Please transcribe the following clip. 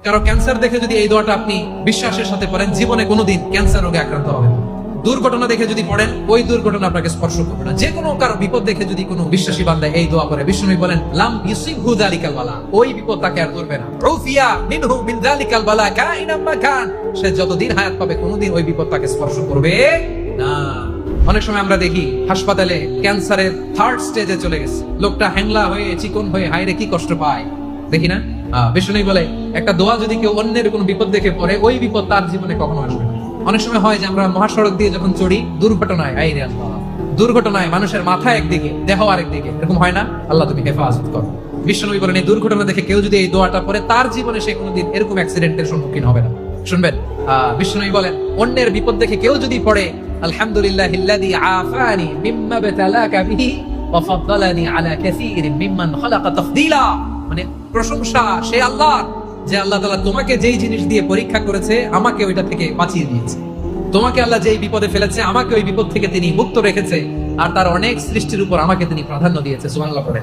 কারো ক্যান্সার দেখে যদি এই দোয়াটা আপনি বিশ্বাসের সাথে পড়েন, জীবনে কোনোদিন ক্যান্সার রোগে আক্রান্ত হবেন না। দুর্ঘটনা দেখে যদি পড়েন, ওই দুর্ঘটনা আপনাকে স্পর্শ করবে না। যে কোনো কারো বিপদ দেখে যদি কোনো বিশ্বাসী বান্দা এই দোয়া করে, বিষ্ণু বলেন লাম ইউসিবহু যালিকাল বালা, ওই বিপদ তাকে আর ধরবে না। রুফিয়া মিনহু মিন যালিকাল বালা কাইনাম মা কান, সে যতদিন হায়াত পাবে কোনোদিন ওই বিপদ তাকে স্পর্শ করবে না। অনেক সময় আমরা দেখি হাসপাতালে ক্যান্সারের 3rd স্টেজে চলে গেছে, লোকটা হ্যাংলা হয়ে চিকন হয়ে হায়রে কি কষ্ট পায়, দেখি না? বিষ্ণু বলে একটা দোয়া যদি কেউ অন্যের কোনো বিপদ দেখে পড়ে, ওই বিপদ তার জীবনে কখনো আসবে না। অনেক সময় হয় যে আমরা মহাসড়ক দিয়ে যখন চড়ি, দুর্ঘটনায় দুর্ঘটনায় মানুষের মাথা একদিকে, দেহ আরেকদিকে, এরকম হয় না? আল্লাহ তুমি হেফাজত করো। বিষ্ণু বলেন এই দুর্ঘটনা দেখে কেউ যদি এই দোয়াটা পড়ে, তার জীবনে সে কোনোদিন এরকম অ্যাক্সিডেন্টের সম্মুখীন হবে না। শুনবেন, বিষ্ণু বলেন অন্যের বিপদ দেখে কেউ যদি পড়ে, আলহামদুলিল্লাহিল্লাযী আফানি মিম্মা বাতালাকা বিহি ওয়া ফাদ্দালানি আলা কাসীরিন মিম্মান খালাকা তাফদীলা, মানে প্রশংসা সে আল্লাহ, যে আল্লাহ তাআলা তোমাকে যেই জিনিস দিয়ে পরীক্ষা করেছে, আমাকে ওইটা থেকে বাঁচিয়ে দিয়েছে। তোমাকে আল্লাহ যেই বিপদে ফেলেছে, আমাকে ওই বিপদ থেকে তিনি মুক্ত রেখেছে, আর তার অনেক সৃষ্টির উপর আমাকে তিনি প্রাধান্য দিয়েছে। সুবহানাল্লাহ পড়ে।